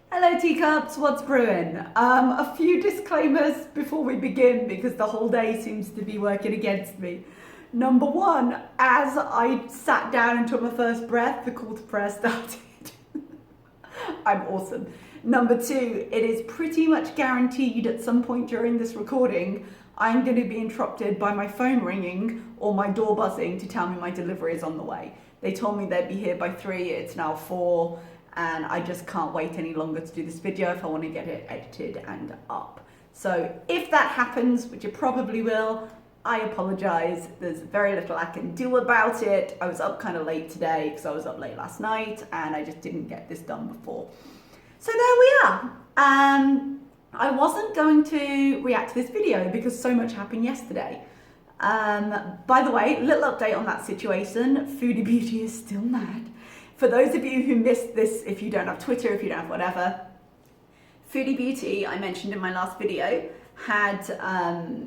Hello teacups, what's brewing? A few disclaimers before we begin because the whole day seems to be working against me. Number one, as I sat down and took my first breath, the call to prayer started. I'm awesome. Number two, it is pretty much guaranteed at some point during this recording, I'm going to be interrupted by my phone ringing or my door buzzing to tell me my delivery is on the way. They told me they'd be here by 3, it's now 4, and I just can't wait any longer to do this video if I want to get it edited and up. So if that happens, which it probably will, I apologize. There's very little I can do about it. I was up kind of late today because I was up late last night and I just didn't get this done before. So there we are. I wasn't going to react to this video because so much happened yesterday. By the way, little update on that situation. Foodie Beauty is still mad. For those of you who missed this, if you don't have Twitter, if you don't have whatever, Foodie Beauty, I mentioned in my last video, had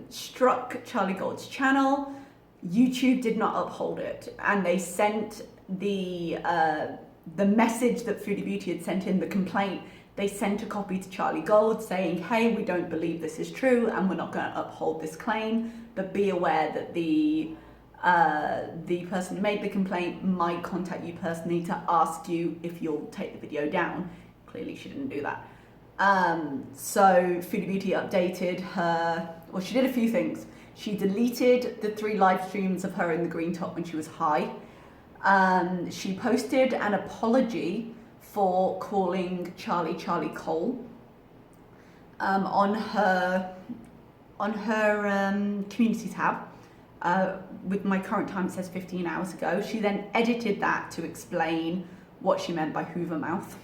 struck Charlie Gold's channel. YouTube did not uphold it, and they sent the message that Foodie Beauty had sent in, the complaint, they sent a copy to Charlie Gold saying, hey, we don't believe this is true and we're not going to uphold this claim, but be aware that the person who made the complaint might contact you personally to ask you if you'll take the video down. Clearly she didn't do that. So Foodie Beauty updated her, well, she did a few things. She deleted the 3 live streams of her in the green top when she was high. She posted an apology for calling Charlie Cole on her community tab. With my current time, it says 15 hours ago. She then edited that to explain what she meant by Hoover mouth.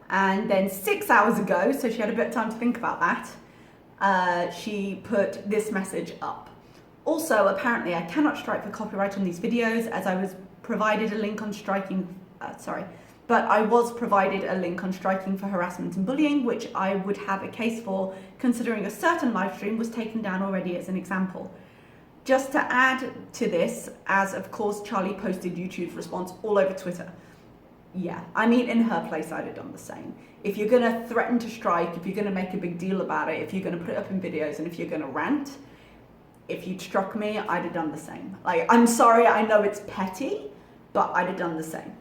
And then 6 hours ago, so she had a bit of time to think about that, she put this message up. Also, apparently I cannot strike for copyright on these videos as I was provided a link on striking, but I was provided a link on striking for harassment and bullying, which I would have a case for considering a certain live stream was taken down already as an example. Just to add to this, as of course Charlie posted YouTube's response all over Twitter. Yeah, I mean, in her place I'd have done the same. If you're gonna threaten to strike, if you're gonna make a big deal about it, if you're gonna put it up in videos, and if you're gonna rant, if you'd struck me, I'd have done the same. Like, I'm sorry, I know it's petty, but I'd have done the same.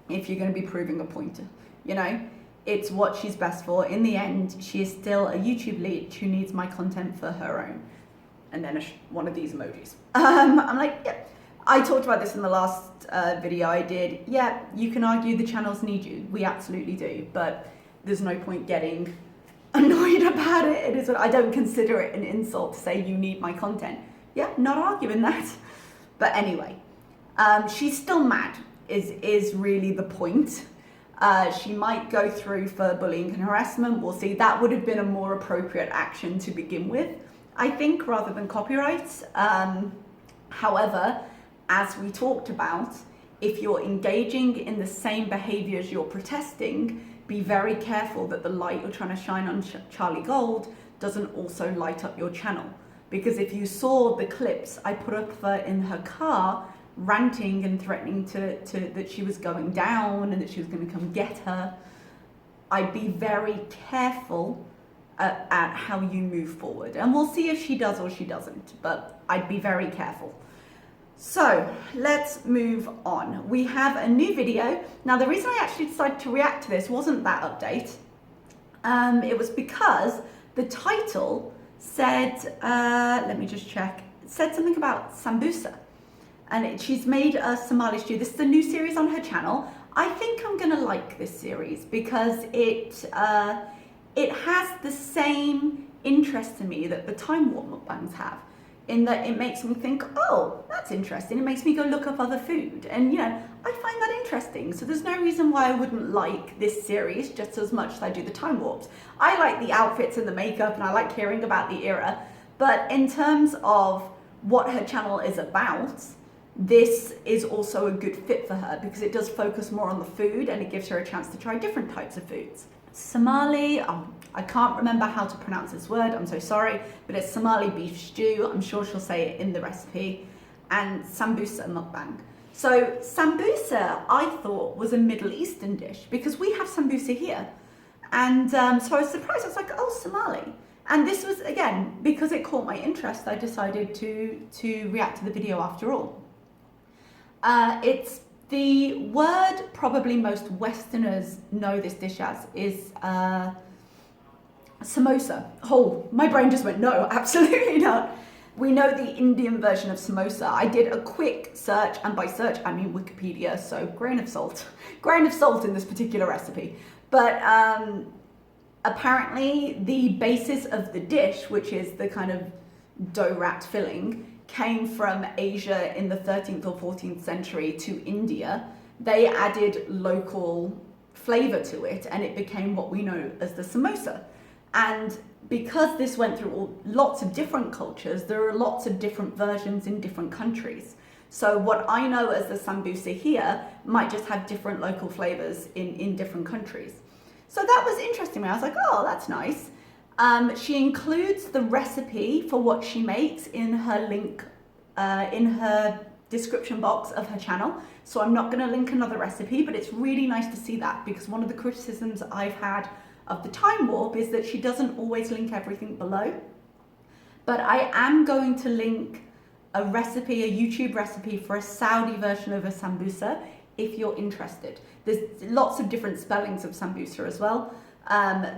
If you're gonna be proving a point, you know, it's what she's best for. In the end, she is still a YouTube leech who needs my content for her own. And then one of these emojis. I'm like, yeah. I talked about this in the last video I did. Yeah, you can argue the channels need you. We absolutely do, but there's no point getting annoyed about it. It is. I don't consider it an insult to say you need my content. Yeah, not arguing that. But anyway, she's still mad. Is really the point. She might go through for bullying and harassment. We'll see. That would have been a more appropriate action to begin with, I think, rather than copyrights. However, as we talked about, if you're engaging in the same behaviors you're protesting, be very careful that the light you're trying to shine on Charlie Gold doesn't also light up your channel. Because if you saw the clips I put up of her in her car, ranting and threatening that she was going down and that she was going to come get her, I'd be very careful at how you move forward. And we'll see if she does or she doesn't, but I'd be very careful. So let's move on. We have a new video. Now, the reason I actually decided to react to this wasn't that update. It was because the title said, let me just check, it said something about Sambusa. And she's made a Somali stew. This is a new series on her channel. I think I'm gonna like this series because it has the same interest to me that the Time Warp mukbangs have, in that it makes me think, oh, that's interesting. It makes me go look up other food. And, you know, I find that interesting. So there's no reason why I wouldn't like this series just as much as I do the Time Warps. I like the outfits and the makeup, and I like hearing about the era. But in terms of what her channel is about, this is also a good fit for her because it does focus more on the food and it gives her a chance to try different types of foods. Somali, I can't remember how to pronounce this word, I'm so sorry, but it's Somali beef stew. I'm sure she'll say it in the recipe. and Sambusa mukbang. So Sambusa, I thought, was a Middle Eastern dish because we have Sambusa here. And so I was surprised. I was like, oh, Somali. And this was, again, because it caught my interest, I decided to react to the video after all. It's the word probably most Westerners know this dish as is samosa. Oh, my brain just went, no, absolutely not. We know the Indian version of samosa. I did a quick search, and by search I mean Wikipedia, so grain of salt in this particular recipe. But apparently the basis of the dish, which is the kind of dough wrapped filling, came from Asia in the 13th or 14th century to India. They added local flavor to it and it became what we know as the samosa. And because this went through lots of different cultures, there are lots of different versions in different countries. So what I know as the sambusa here might just have different local flavors in different countries. So that was interesting. I was like, oh, that's nice. She includes the recipe for what she makes in her link, in her description box of her channel. So I'm not going to link another recipe, but it's really nice to see that because one of the criticisms I've had of the Time Warp is that she doesn't always link everything below. But I am going to link a recipe, a YouTube recipe for a Saudi version of a sambusa if you're interested. There's lots of different spellings of sambusa as well.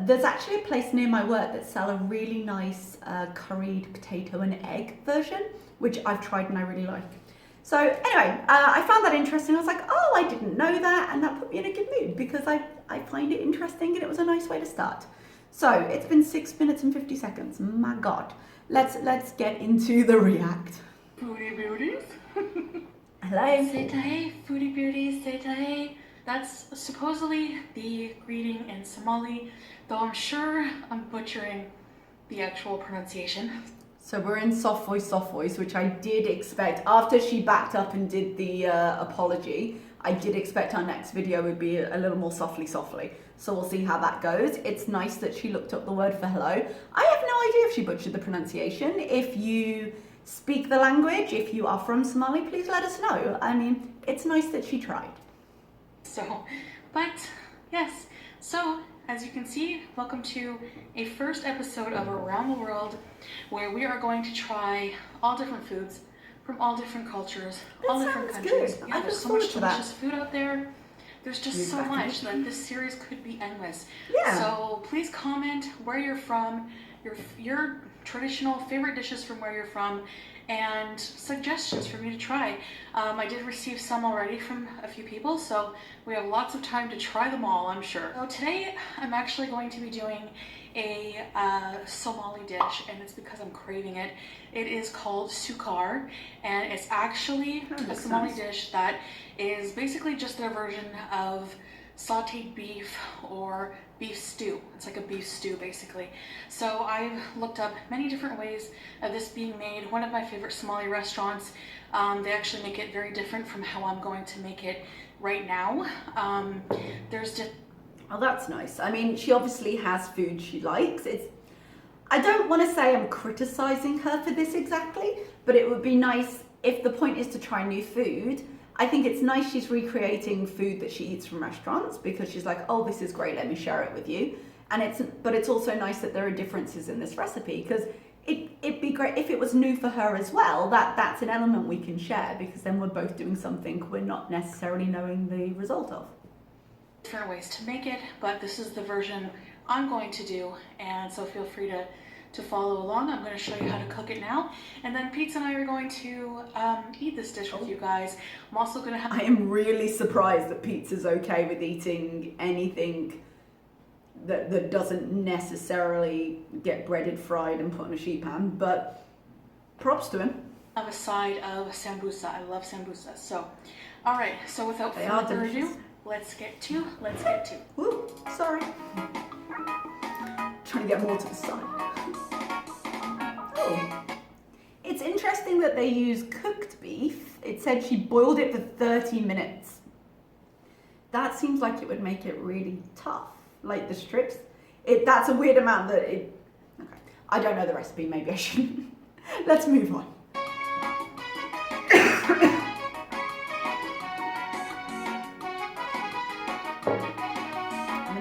There's actually a place near my work that sell a really nice curried potato and egg version, which I've tried and I really like. So anyway, I found that interesting. I was like, oh, I didn't know that, and that put me in a good mood because I find it interesting and it was a nice way to start. So it's been 6 minutes and 50 seconds. My God, let's get into the react. Foodie Beauties. Hello. Setahe, Foodie Beauties, Setahe. That's supposedly the greeting in Somali, though I'm sure I'm butchering the actual pronunciation. So we're in soft voice, which I did expect. After she backed up and did the apology, I did expect our next video would be a little more softly. So we'll see how that goes. It's nice that she looked up the word for hello. I have no idea if she butchered the pronunciation. If you speak the language, if you are from Somali, please let us know. I mean, it's nice that she tried. So, but yes, so as you can see, welcome to a first episode of Around the World, where we are going to try all different foods from all different cultures, all different countries. Good. Yeah, there's so much delicious food out there. There's just so much that this series could be endless. Yeah. So please comment where you're from, your traditional favorite dishes from where you're from, and suggestions for me to try. I did receive some already from a few people, so we have lots of time to try them all, I'm sure. So today I'm actually going to be doing a Somali dish, and it's because I'm craving it. It is called Suqaar, and it's actually a Somali dish that is basically just their version of sauteed beef or beef stew. It's like a beef stew basically. So I've looked up many different ways of this being made. One of my favorite Somali restaurants, they actually make it very different from how I'm going to make it right now. There's just... Oh, that's nice. I mean, she obviously has food she likes. I don't want to say I'm criticizing her for this exactly, but it would be nice if the point is to try new food. I think it's nice she's recreating food that she eats from restaurants because she's like, oh, this is great, let me share it with you. But it's also nice that there are differences in this recipe because it'd be great if it was new for her as well. That's an element we can share because then we're both doing something we're not necessarily knowing the result of. Different ways to make it, but this is the version I'm going to do, and so feel free to follow along. I'm going to show you how to cook it now, and then Pete and I are going to eat this dish with you guys. I'm also going to have... I am really surprised that Pizza's okay with eating anything that doesn't necessarily get breaded, fried, and put in a sheet pan, but props to him. I have a side of sambusa. I love sambusa. So, all right. So without further ado, let's get to. Ooh, sorry. Trying to get more to the side. Oh, it's interesting that they use cooked beef. It said she boiled it for 30 minutes. That seems like it would make it really tough. Like the strips. That's a weird amount that it... Okay. I don't know the recipe, maybe I shouldn't. Let's move on. And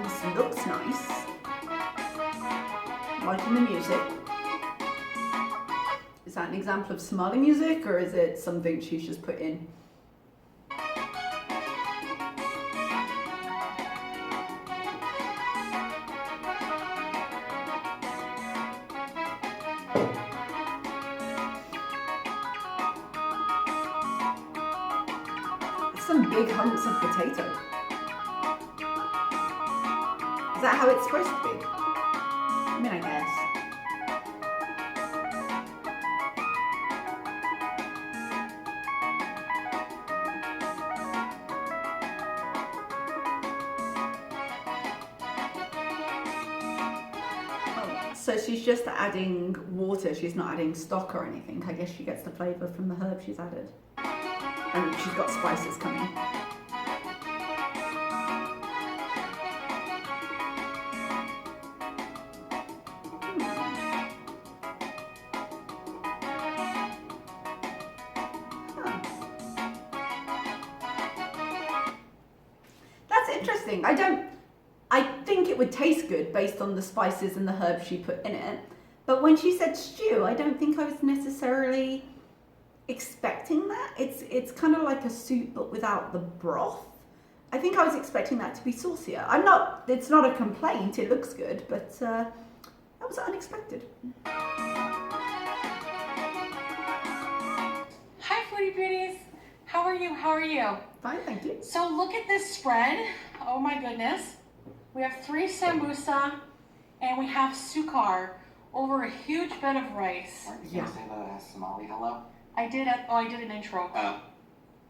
this looks nice. Liking the music. Is that an example of Somali music, or is it something she's just put in? Some big hunks of potato. Is that how it's supposed to be? I mean, I guess. Oh, so she's just adding water, she's not adding stock or anything. I guess she gets the flavour from the herb she's added. And she's got spices coming. That's interesting. I think it would taste good based on the spices and the herbs she put in it. But when she said stew, I don't think I was necessarily expecting that. It's kind of like a soup but without the broth. I think I was expecting that to be saucier. It's not a complaint, it looks good, but that was unexpected. Hi Foodie Beauties, how are you? Fine, thank you. So look at this spread, oh my goodness. We have 3 sambusa and we have suqaar over a huge bed of rice. Aren't you gonna say the Somali hello? I did an intro. Oh.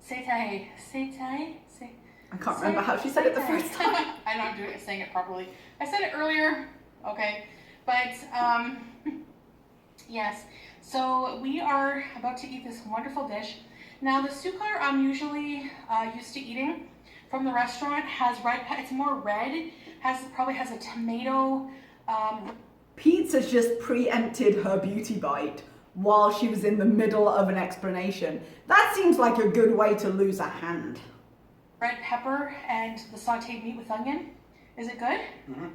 Say tay. I can't remember how she said it the first time. I'm not saying it properly. I said it earlier. Okay. But, yes. So we are about to eat this wonderful dish. Now the suqaar I'm usually used to eating from the restaurant has it's more red, probably has a tomato. Pizza's just preempted her beauty bite while she was in the middle of an explanation. That seems like a good way to lose a hand. Red pepper and the sauteed meat with onion. Is it good? Mm-hmm.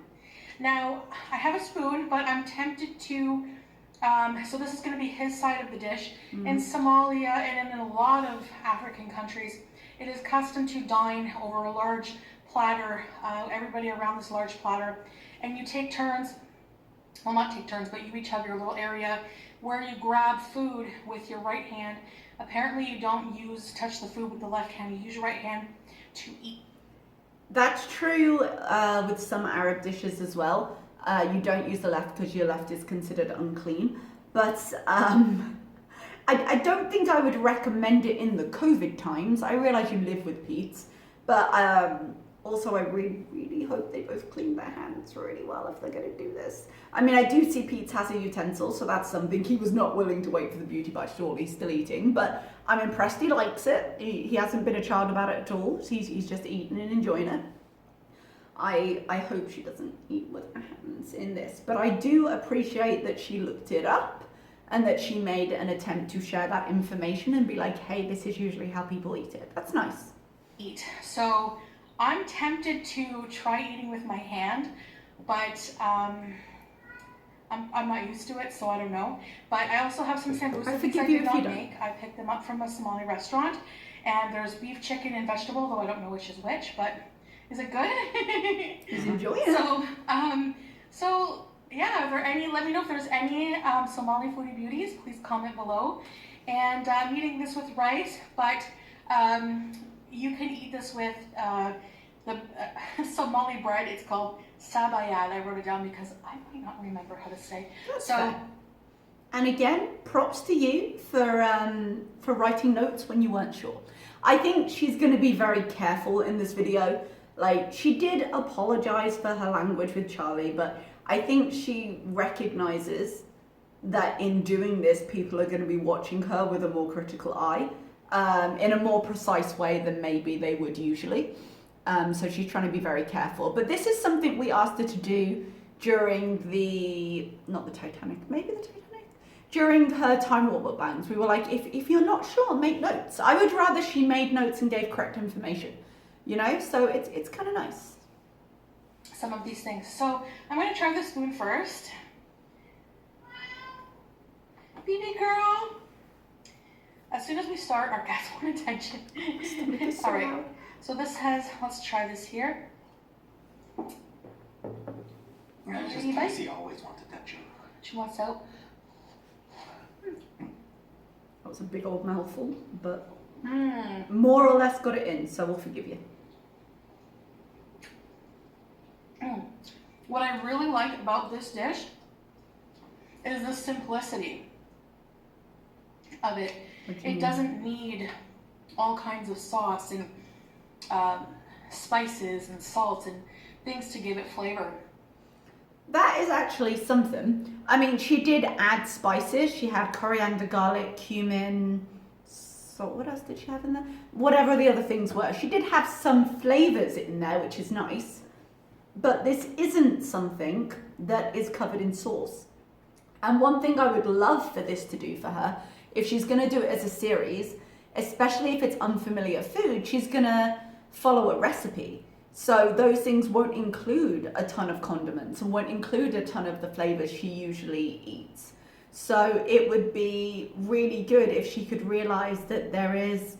Now, I have a spoon, but I'm tempted to, so this is going to be his side of the dish. In Somalia and in a lot of African countries, it is custom to dine over a large platter, everybody around this large platter, and you take turns, well not take turns, but you each have your little area where you grab food with your right hand. Apparently you don't touch the food with the left hand, you use your right hand to eat. That's true with some Arab dishes as well. You don't use the left because your left is considered unclean. But I don't think I would recommend it in the COVID times. I realise you live with Pete's, but also I really hope they both clean their hands really well if they're going to do this. I mean, I do see Pete's has a utensil, so that's something. He was not willing to wait for the beauty bite, surely he's still eating, but I'm impressed he likes it. He hasn't been a child about it at all. He's just eating and enjoying it. I hope she doesn't eat with her hands in this, but I do appreciate that she looked it up and that she made an attempt to share that information and be like, hey, this is usually how people eat it. That's nice. So I'm tempted to try eating with my hand, but I'm not used to it, so I don't know. But I also have some sambusa I did not make. I picked them up from a Somali restaurant, and there's beef, chicken, and vegetable, though I don't know which is which, but is it good? He's enjoying it. So yeah, let me know if there's any Somali foodie beauties, please comment below. And I'm eating this with rice, but you can eat this with the Somali bread. It's called sabayad. I wrote it down because I might not remember how to say. That's fair. And again, props to you for writing notes when you weren't sure. I think she's going to be very careful in this video. Like, she did apologize for her language with Charlie, but I think she recognizes that in doing this, people are going to be watching her with a more critical eye, in a more precise way than maybe they would usually. So she's trying to be very careful. But this is something we asked her to do during not the Titanic, maybe the Titanic? during her time warp mukbangs, we were like, if you're not sure, make notes. I would rather she made notes and gave correct information, you know? So it's kind of nice. Some of these things. So I'm going to try the spoon first. Baby girl. As soon as we start, our cats want attention. All right. So this has, let's try this here. Yeah, it's just Casey always wants attention. She wants out. That was a big old mouthful, but more or less got it in, so we'll forgive you. What I really like about this dish is the simplicity of it. It doesn't need all kinds of sauce and spices and salt and things to give it flavor. That is actually something. I mean, she did add spices. She had coriander, garlic, cumin, salt. What else did she have in there? Whatever the other things were. She did have some flavors in there, which is nice. But this isn't something that is covered in sauce. And one thing I would love for this to do for her, if she's going to do it as a series, especially if it's unfamiliar food, she's going to follow a recipe. So those things won't include a ton of condiments and won't include a ton of the flavors she usually eats. So it would be really good if she could realize that there is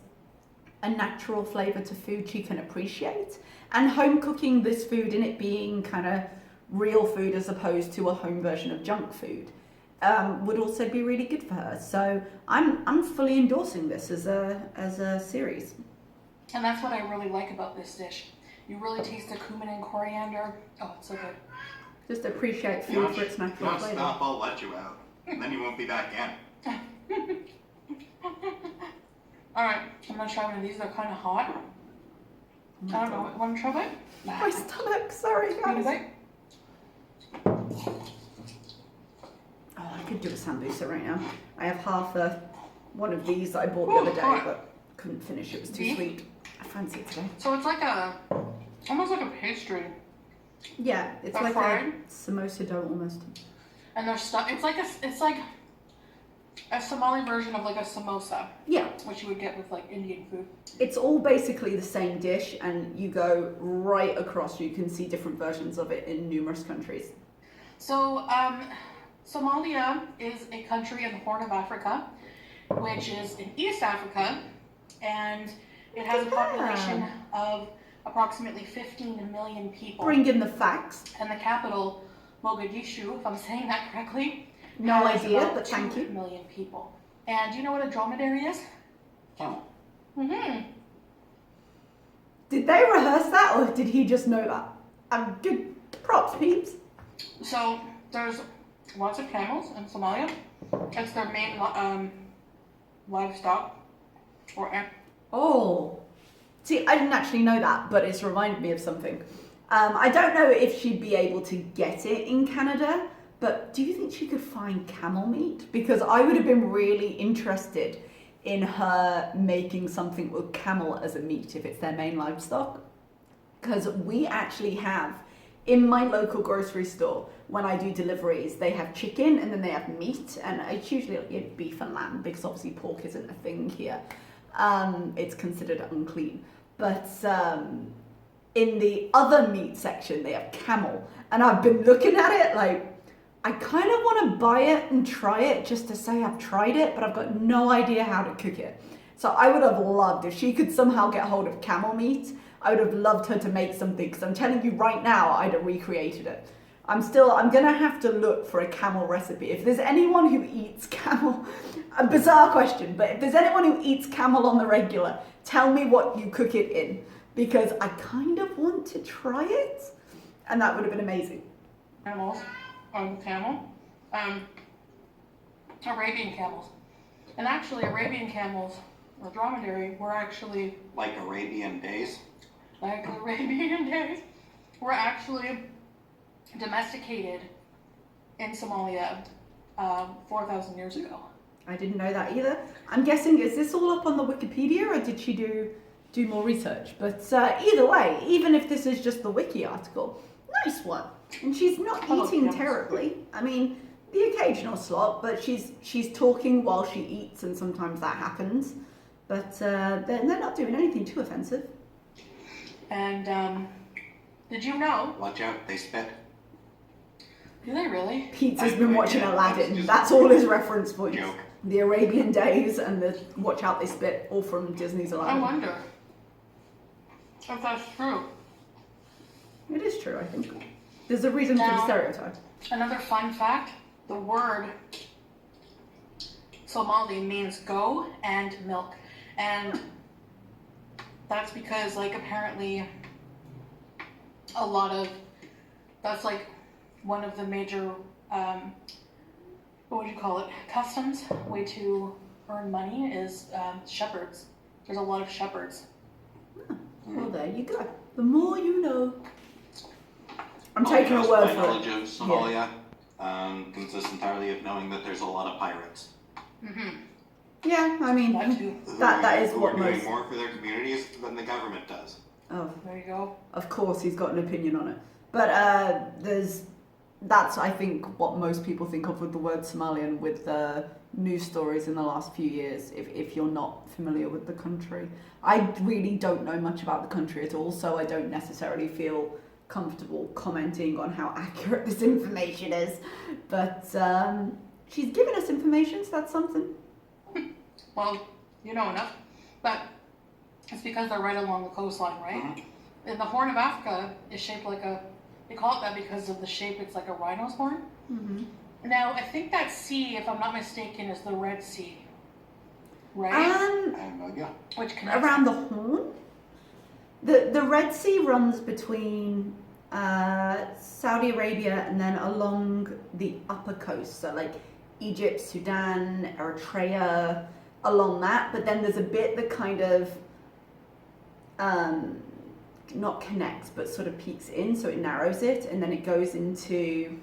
a natural flavor to food she can appreciate. And home cooking this food and it being kind of real food as opposed to a home version of junk food would also be really good for her. So I'm fully endorsing this as a series. And that's what I really like about this dish. You really taste the cumin and coriander. Oh, it's so good. Just appreciate food for its natural Don't flavor. stop, I'll let you out. And then you won't be back in. Alright, I'm gonna try one of these. They're kind of hot. I don't know. Want to try it? My stomach, sorry guys. Oh, I could do a sambusa right now. I have half one of these that I bought the other day, but couldn't finish. It was too sweet. I fancy it today. So it's like almost like a pastry. Yeah, it's That's like fried? a samosa dough almost. And there's stuff. It's like a Somali version of like a samosa. Yeah. Which you would get with like Indian food. It's all basically the same dish, and you go right across. You can see different versions of it in numerous countries. So Somalia is a country in the Horn of Africa, which is in East Africa, and it has a population of approximately 15 million people. Bring in the facts. And the capital, Mogadishu, if I'm saying that correctly, No has idea, about but thank 2 you. million people. And do you know what a dromedary is? Camel. Mm-hmm. Did they rehearse that, or did he just know that? Good props, peeps. So there's lots of camels in Somalia. It's their main livestock. Oh, see, I didn't actually know that, but it's reminded me of something. I don't know if she'd be able to get it in Canada, but do you think she could find camel meat? Because I would have been really interested in her making something with camel as a meat if it's their main livestock. Because we actually have, in my local grocery store, when I do deliveries, they have chicken and then they have meat, and it's usually beef and lamb because obviously pork isn't a thing here. It's considered unclean. But in the other meat section, they have camel. And I've been looking at it like, I kind of want to buy it and try it just to say I've tried it, but I've got no idea how to cook it. So I would have loved, if she could somehow get hold of camel meat, I would have loved her to make something, because I'm telling you right now, I'd have recreated it. I'm going to have to look for a camel recipe. If there's anyone who eats camel, a bizarre question, but if there's anyone who eats camel on the regular, tell me what you cook it in, because I kind of want to try it, and that would have been amazing. Camels on camel. Arabian camels. And actually Arabian camels, or dromedary, were actually Like Arabian days. like Arabian days, were actually domesticated in Somalia 4,000 years ago. I didn't know that either. I'm guessing, is this all up on the Wikipedia, or did she do more research? But either way, even if this is just the wiki article, nice one. And she's not I love eating camels. terribly. I mean, the occasional slop, but she's talking while she eats, and sometimes that happens. But they're not doing anything too offensive. And did you know? Watch out, they spit. Do they really? Pete's has been watching Yeah, Aladdin. That's all his reference points. Joke. The Arabian Days and the Watch Out They Spit, all from Disney's I Aladdin. wonder if that's true. It is true, I think. There's a reason for the Now- stereotype. Another fun fact, the word Somali means go and milk. And that's because, like, apparently a lot of, that's like one of the major, what would you call it, customs, way to earn money is shepherds. There's a lot of shepherds. Well, there you go. The more you know. I'm Oh, taking yes, a word my for knowledge it. of Somalia consists entirely of knowing that there's a lot of pirates. Mm-hmm. Yeah, I mean, That too. that is who what are doing most. more for their communities than the government does. Oh, There you go. of course, he's got an opinion on it. But that's I think what most people think of with the word Somalian with the news stories in the last few years. If you're not familiar with the country, I really don't know much about the country at all, so I don't necessarily feel comfortable commenting on how accurate this information is. But she's given us information, so that's something. Well, you know enough. But it's because they're right along the coastline, right? Mhm. And the Horn of Africa is shaped like a, they call it that because of the shape, it's like a rhino's horn. Mm-hmm. Now, I think that sea, if I'm not mistaken, is the Red Sea, right? I have no idea. Which connects Around the Horn, the Red Sea runs between Saudi Arabia and then along the upper coast, so like Egypt, Sudan, Eritrea, along that. But then there's a bit that kind of not connects, but sort of peaks in, so it narrows it, and then it goes into,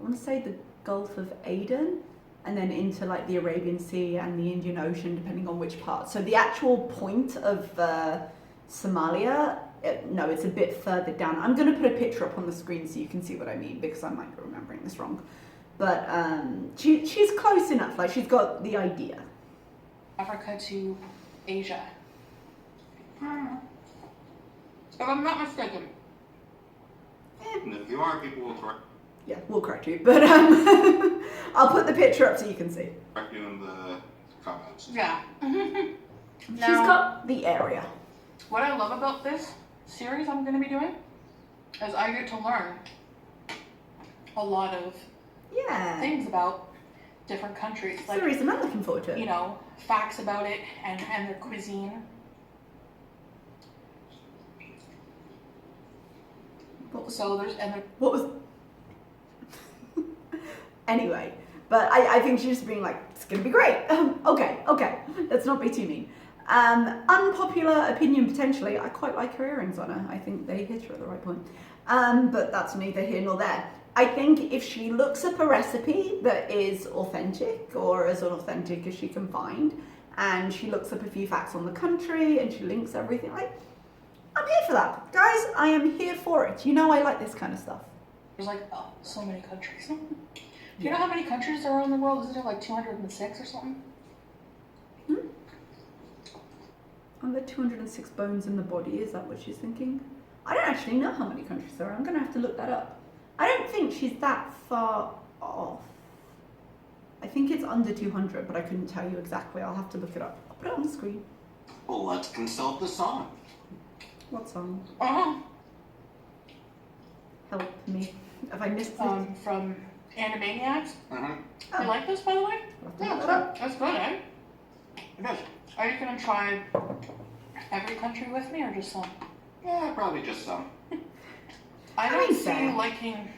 I want to say, the Gulf of Aden, and then into like the Arabian Sea and the Indian Ocean, depending on which part. So the actual point of Somalia, no, it's a bit further down. I'm going to put a picture up on the screen so you can see what I mean, because I might be remembering this wrong. But she's close enough, like she's got the idea. Africa to Asia. If I'm not mistaken. And if you are, people will correct Yeah, we'll correct you, but I'll put the picture up so you can see. you in the comments. Yeah. She's got the area. What I love about this series I'm going to be doing is I get to learn a lot of Yeah. things about different countries. That's the reason I'm looking forward to it. You know, facts about it and their cuisine. So there's, and there, What was... Anyway, but I think she's just being like, it's going to be great. Okay, let's not be too mean. Unpopular opinion, potentially. I quite like her earrings on her. I think they hit her at the right point. But that's neither here nor there. I think if she looks up a recipe that is authentic, or as authentic as she can find, and she looks up a few facts on the country, and she links everything, like, I'm here for that. Guys, I am here for it. You know I like this kind of stuff. there's like, oh, so many countries. Do you know how many countries there are in the world? Isn't there like 206 or something? Are there 206 bones in the body? Is that what she's thinking? I don't actually know how many countries there are. I'm going to have to look that up. I don't think she's that far off. I think it's under 200, but I couldn't tell you exactly. I'll have to look it up. I'll put it on the screen. Well, let's consult the song. What song? Uh-huh. Help me. Have I missed it? From Animaniacs. Mm-hmm. You like this, by the way? I'll have to look that up. That's good, eh? It is. Are you gonna try every country with me or just some? Yeah, probably just some. I don't mean, see fair. you liking.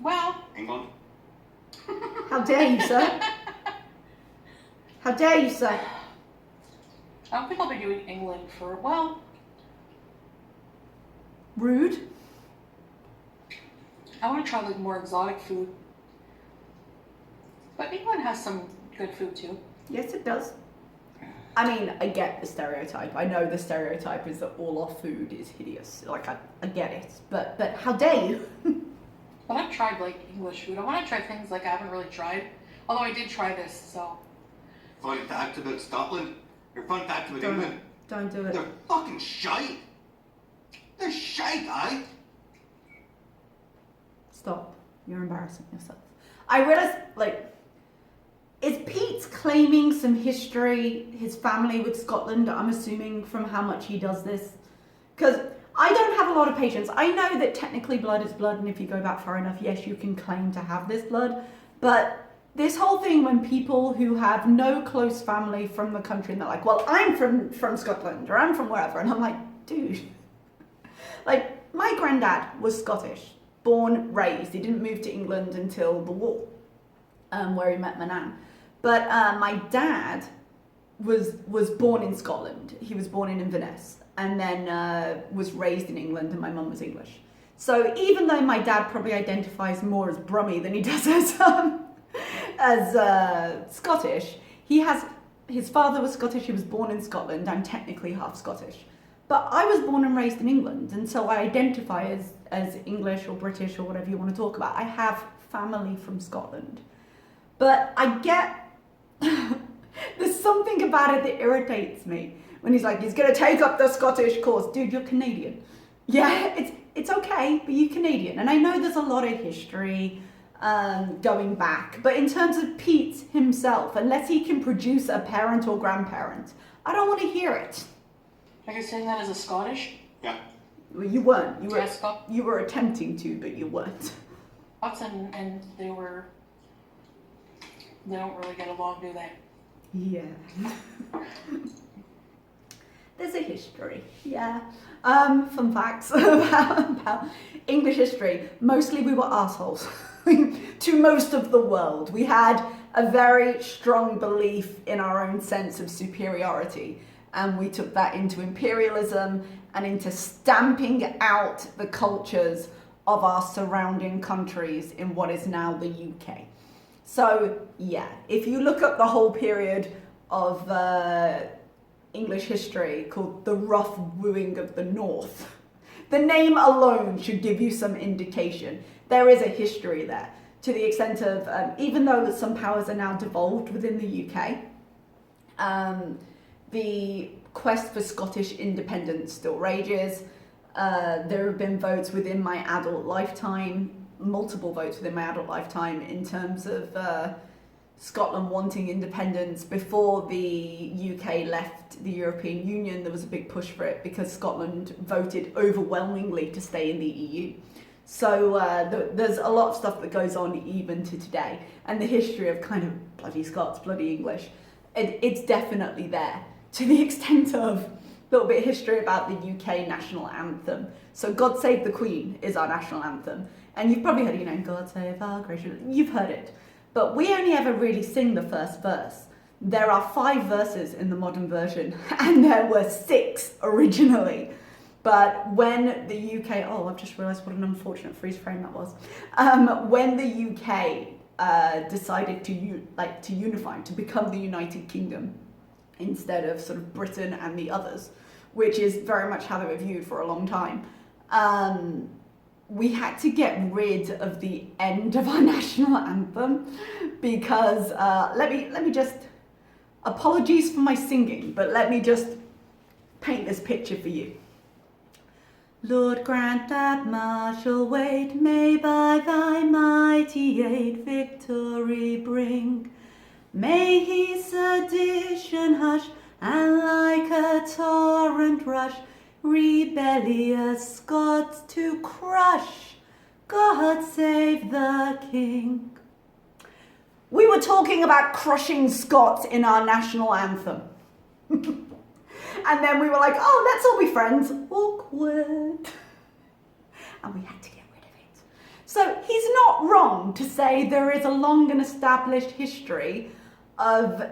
Well, England? How dare you, sir? How dare you, sir? I don't think I'll be doing England for, well, Rude. I want to try like more exotic food. But England has some good food too. Yes, it does. I mean, I get the stereotype. I know the stereotype is that all our food is hideous. Like, I get it. But how dare you? But I've tried like English food. I want to try things like I haven't really tried. Although I did try this, so. Fun fact about Scotland, or fun fact about Don't- England, Don't do it. they're fucking shite. They're shite, guys. Stop. You're embarrassing yourself. I realize, like, is Pete claiming some history, his family with Scotland, I'm assuming from how much he does this? Because I don't have a lot of patience. I know that technically blood is blood, and if you go back far enough, yes, you can claim to have this blood. But this whole thing when people who have no close family from the country, and they're like, well, I'm from Scotland, or I'm from wherever, and I'm like, dude. Like, my granddad was Scottish, born, raised. He didn't move to England until the war, where he met my nan. But my dad was born in Scotland. He was born in Inverness, and then was raised in England, and my mum was English. So even though my dad probably identifies more as Brummie than he does as Scottish, his father was Scottish. He was born in Scotland. I'm technically half Scottish. But I was born and raised in England, and so I identify as English or British or whatever you want to talk about. I have family from Scotland. But I get, there's something about it that irritates me. When he's like, he's going to take up the Scottish course. Dude, you're Canadian. Yeah, it's okay, but you're Canadian. And I know there's a lot of history going back. But in terms of Pete himself, unless he can produce a parent or grandparent, I don't want to hear it. Are you saying that as a Scottish? Yeah. Well, you weren't. You were attempting to, but you weren't. Scots and they don't really get along, do they? Yeah. There's a history. Yeah. Fun facts about English history. Mostly we were assholes to most of the world. We had a very strong belief in our own sense of superiority. And we took that into imperialism and into stamping out the cultures of our surrounding countries in what is now the UK. So, yeah, if you look up the whole period of English history called the Rough Wooing of the North, the name alone should give you some indication. There is a history there, to the extent of, even though some powers are now devolved within the UK, the quest for Scottish independence still rages. There have been votes within my adult lifetime, multiple votes within my adult lifetime in terms of Scotland wanting independence. Before the UK left the European Union, there was a big push for it because Scotland voted overwhelmingly to stay in the EU. So there's a lot of stuff that goes on even to today. And the history of kind of bloody Scots, bloody English, it's definitely there. To the extent of a little bit of history about the UK national anthem. So God Save the Queen is our national anthem. And you've probably heard, God Save Our Gracious, you've heard it. But we only ever really sing the first verse. There are 5 verses in the modern version, and there were 6 originally. But when the UK, I've just realised what an unfortunate freeze frame that was. When the UK decided to unify, to become the United Kingdom, instead of sort of Britain and the others, which is very much how they were viewed for a long time, we had to get rid of the end of our national anthem because, let me just, apologies for my singing, but let me just paint this picture for you. Lord, grant that martial weight may by thy mighty aid victory bring. May he sedition hush, and like a torrent rush, rebellious Scots to crush. God save the King. We were talking about crushing Scots in our national anthem. And then we were like, let's all be friends. Awkward. And we had to get rid of it. So he's not wrong to say there is a long and established history of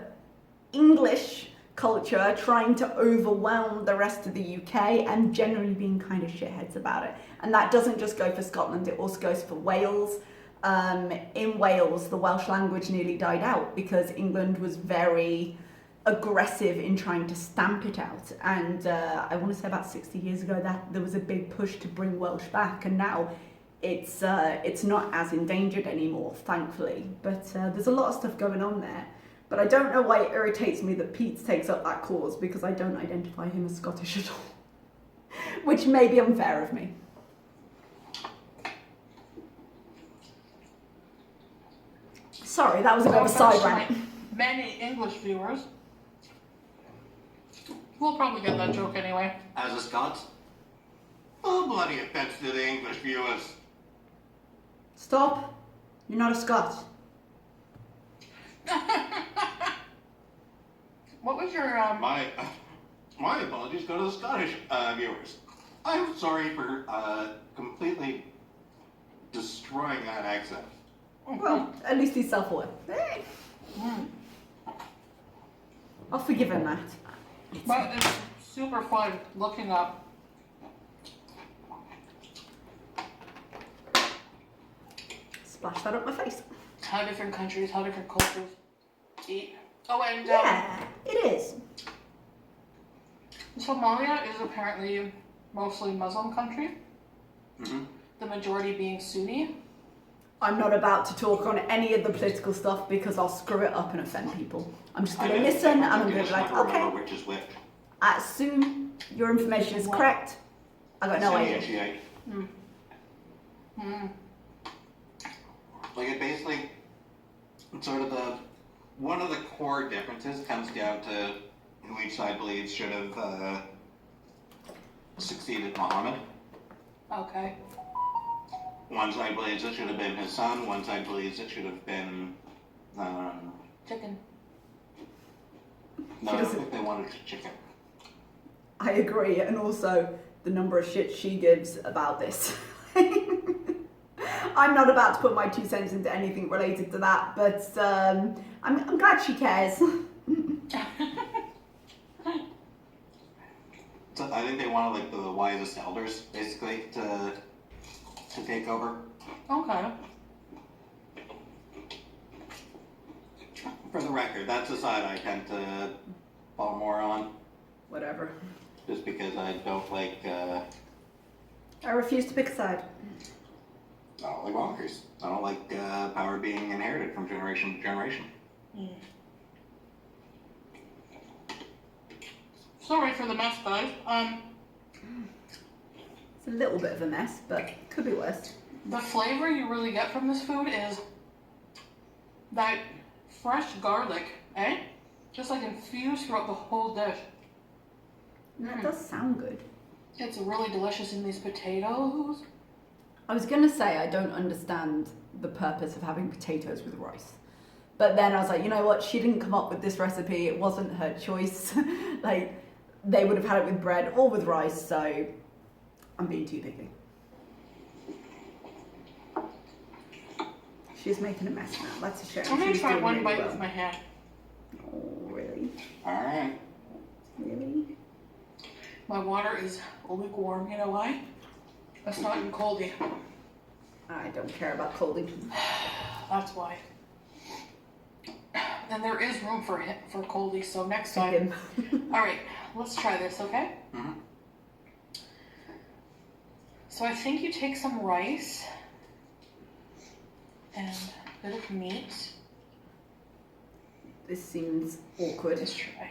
English culture trying to overwhelm the rest of the UK and generally being kind of shitheads about it. And that doesn't just go for Scotland, it also goes for Wales. In Wales, the Welsh language nearly died out because England was very aggressive in trying to stamp it out. And I want to say about 60 years ago that there was a big push to bring Welsh back, and now it's not as endangered anymore, thankfully. But there's a lot of stuff going on there. But I don't know why it irritates me that Pete takes up that cause, because I don't identify him as Scottish at all. Which may be unfair of me. Sorry, that was a bit of a side rant. Many English viewers will probably get that joke anyway. As a Scot, oh bloody offense to the English viewers. Stop. You're not a Scot. What was your My apologies go to the Scottish viewers. I'm sorry for completely destroying that accent. Well, at least he's self-aware. I'll forgive him that. But it's super fun looking up. Splash that up my face. How different countries, how different cultures eat. Oh, and Yeah, it is. Somalia is apparently mostly Muslim country. Mm-hmm. The majority being Sunni. I'm not about to talk on any of the political stuff because I'll screw it up and offend people. I'm just going to listen and I'm going to be like, okay, Which is which. I assume your information is correct. I got no Sunni idea. and Shiite. Like it basically, sort of one of the core differences comes down to who each side believes should have succeeded Muhammad. Okay. One side believes it should have been his son, one side believes it should have been, Chicken. no, I don't think they wanted chicken. I agree, and also the number of shit she gives about this. I'm not about to put my 2 cents into anything related to that, but I'm glad she cares. So I think they wanted like the wisest elders, basically, to take over. Okay. For the record, that's the side I tend to fall more on, Whatever. just because I don't like, I refuse to pick a side. I don't like monarchies. I don't like power being inherited from generation to generation. Sorry for the mess, guys. It's a little bit of a mess, but could be worse. The flavor you really get from this food is that fresh garlic, eh? Just like infused throughout the whole dish. That does sound good. It's really delicious in these potatoes. I was going to say I don't understand the purpose of having potatoes with rice. But then I was like, you know what? She didn't come up with this recipe. It wasn't her choice. Like, they would have had it with bread or with rice, so I'm being too picky. She's making a mess now. That's a shame. I'm gonna She's try doing one really bite well. with my hand. Oh, really? Alright. Really? My water is lukewarm. You know why? It's not in coldy. I don't care about colding. That's why. And there is room for coldy, so next time. Him. All right, let's try this, okay? Mm-hmm. So I think you take some rice and a bit of meat. This seems awkward. Let's try.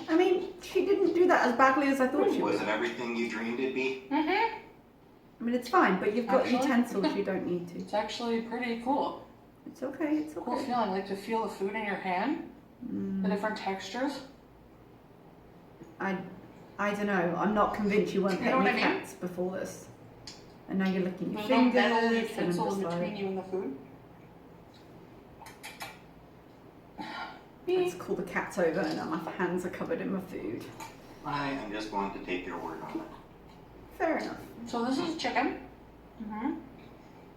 I mean, she didn't do that as badly as I thought she Was would. it everything you dreamed it'd be? Mm-hmm. I mean, it's fine, but you've got Actually- utensils. You don't need to. It's actually pretty cool. It's okay. It's Cool okay. feeling, like to feel the food in your hand, the different textures. I don't know. I'm not convinced you weren't You know petting what your I mean? cats before this. And now you're licking your There's no fingers. metal and I'm utensil in just between like, you and the food. let's call the cats over, and now my hands are covered in my food. I am just going to take your word on it. Fair enough. So this is chicken,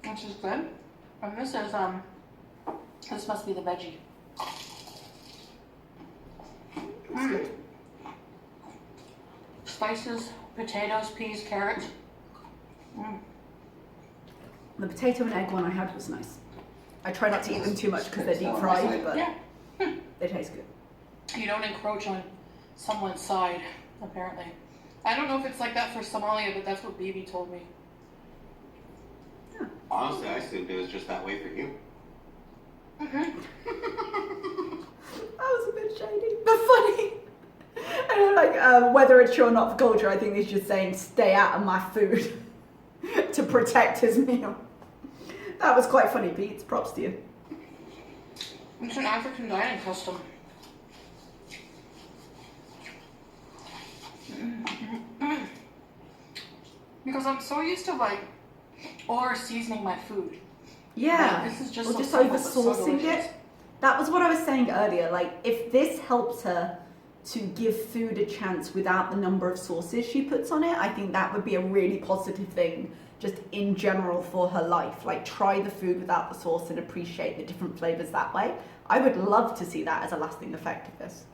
which is good, and this is this must be the veggie. That's good. Spices, potatoes, peas, carrots. The potato and egg one I had was nice. I try not to eat them too much because they're deep fried, but Yeah. they taste good. You don't encroach on someone's side, apparently. I don't know if it's like that for Somalia, but that's what Bibi told me. Honestly, I assumed it was just that way for you. Mm-hmm. That was a bit shady, but funny. And like, whether it's true or not for culture, I think he's just saying, stay out of my food to protect his meal. That was quite funny, Pete. Props to you. It's an African dining custom. Because I'm so used to like over seasoning my food. Yeah, This is just or so just simple, over but so saucing delicious. it. That was what I was saying earlier. Like, if this helps her to give food a chance without the number of sauces she puts on it, I think that would be a really positive thing, just in general for her life. Like, try the food without the sauce and appreciate the different flavors that way. I would love to see that as a lasting effect of this.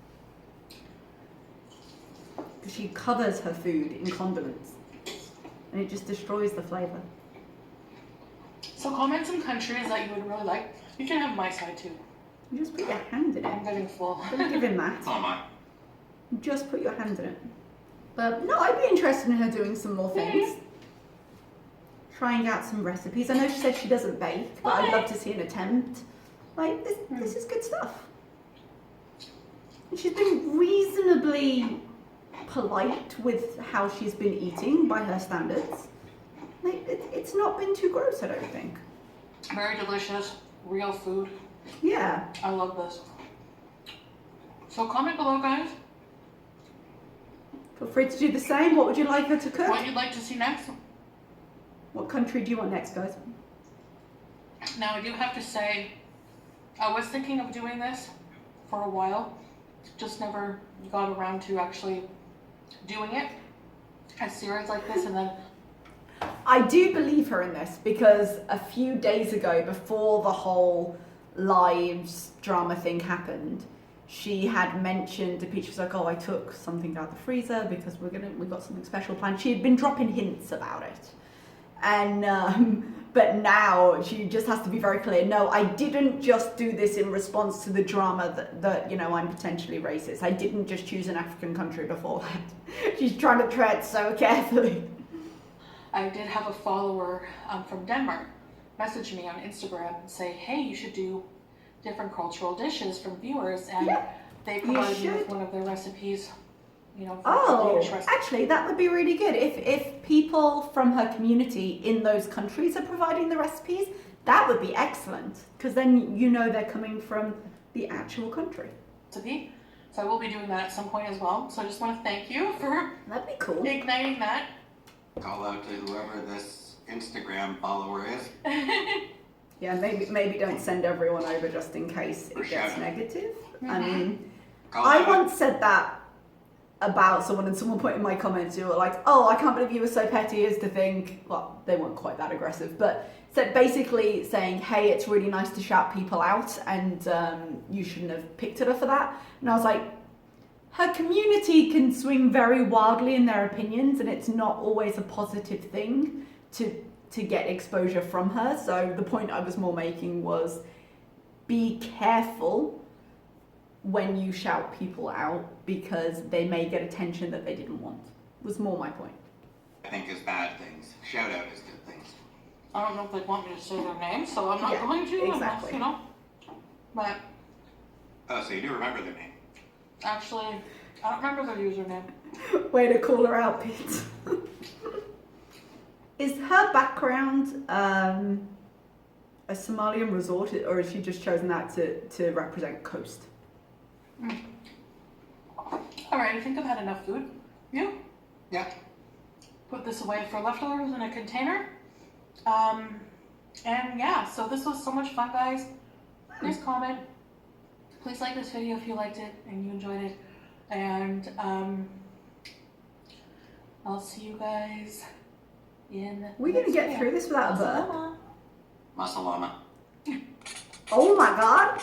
Because she covers her food in condiments, and it just destroys the flavor. So comment some countries that you would really like. You can have my side too. You just put your hand in I'm it. getting full. Don't give him that. Oh my. Just put your hand in it. But no, I'd be interested in her doing some more things. Trying out some recipes. I know she said she doesn't bake, but I'd love to see an attempt. Like, this is good stuff. And she's been reasonably polite with how she's been eating by her standards. Like, it's not been too gross, I don't think. Very delicious, real food. Yeah. I love this. So comment below, guys, Feel free to do the same. What would you like her to cook? what you'd like to see next. What country do you want next, guys? Now, I do have to say, I was thinking of doing this for a while, just never got around to actually doing it. A series like this, and then I do believe her in this because a few days ago, before the whole lives drama thing happened, she had mentioned to Peach, she was like, oh, I took something out of the freezer because we've got something special planned. She had been dropping hints about it. And, but now she just has to be very clear. No, I didn't just do this in response to the drama that you know, I'm potentially racist. I didn't just choose an African country before that. She's trying to tread so carefully. I did have a follower from Denmark message me on Instagram and say, hey, you should do different cultural dishes from viewers, and Yeah, they provided me with should. one of their recipes, you know, for Oh, Danish recipe. actually, that would be really good. If people from her community in those countries are providing the recipes, that would be excellent. Because then you know they're coming from the actual country. Recipe. So I will be doing that at some point as well. So I just want to thank you for That'd be cool. igniting that. Call out to whoever this Instagram follower is. Yeah, maybe don't send everyone over just in case it gets Sure. negative. I Mhm. mean, Call I out. once said that about someone, and someone put in my comments, you were like, oh, I can't believe you were so petty as to think, well, they weren't quite that aggressive, but said basically saying, hey, it's really nice to shout people out, and you shouldn't have picked at her for that. And I was like, her community can swing very wildly in their opinions, and it's not always a positive thing to get exposure from her. So the point I was more making was, be careful when you shout people out, because they may get attention that they didn't want, was more my point. I think is bad things. Shout out is good things. I don't know if they want me to say their name, so I'm not Yeah, going to. exactly. You know. But Oh, so you do remember their name? actually, I don't remember their username. Way to call her out, Pete. Is her background a Somalian resort, or has she just chosen that to represent coast? All right, I think I've had enough food. You? Yeah. Put this away for leftovers in a container. And yeah, so this was so much fun, guys. Please comment. Please like this video if you liked it and you enjoyed it. And I'll see you guys in. We're gonna get through this without a burp. Masalama. Oh my god!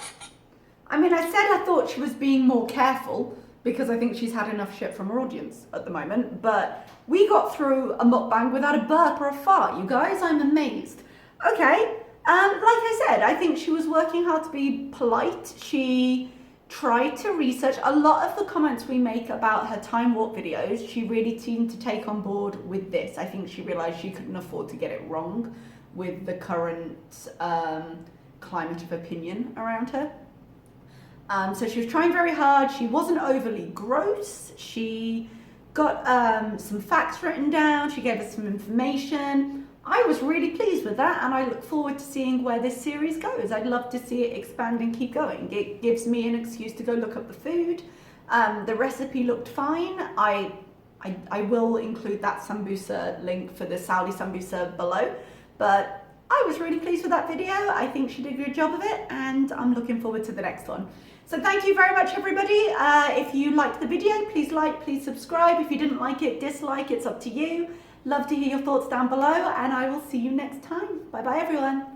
I mean, I said I thought she was being more careful because I think she's had enough shit from her audience at the moment, but we got through a mukbang without a burp or a fart, you guys. I'm amazed. Okay, like I said, I think she was working hard to be polite. She tried to research a lot of the comments we make about her time warp videos. She really seemed to take on board with this. I think she realized she couldn't afford to get it wrong with the current climate of opinion around her. So she was trying very hard. She wasn't overly gross. She got some facts written down. She gave us some information. I was really pleased with that, and I look forward to seeing where this series goes. I'd love to see it expand and keep going. It gives me an excuse to go look up the food. The recipe looked fine. I will include that sambusa link for the Saudi sambusa below, but I was really pleased with that video. I think she did a good job of it, and I'm looking forward to the next one. So thank you very much, everybody. If you liked the video, please like, please subscribe. If you didn't like it, dislike, it's up to you. Love to hear your thoughts down below, and I will see you next time. Bye bye, everyone.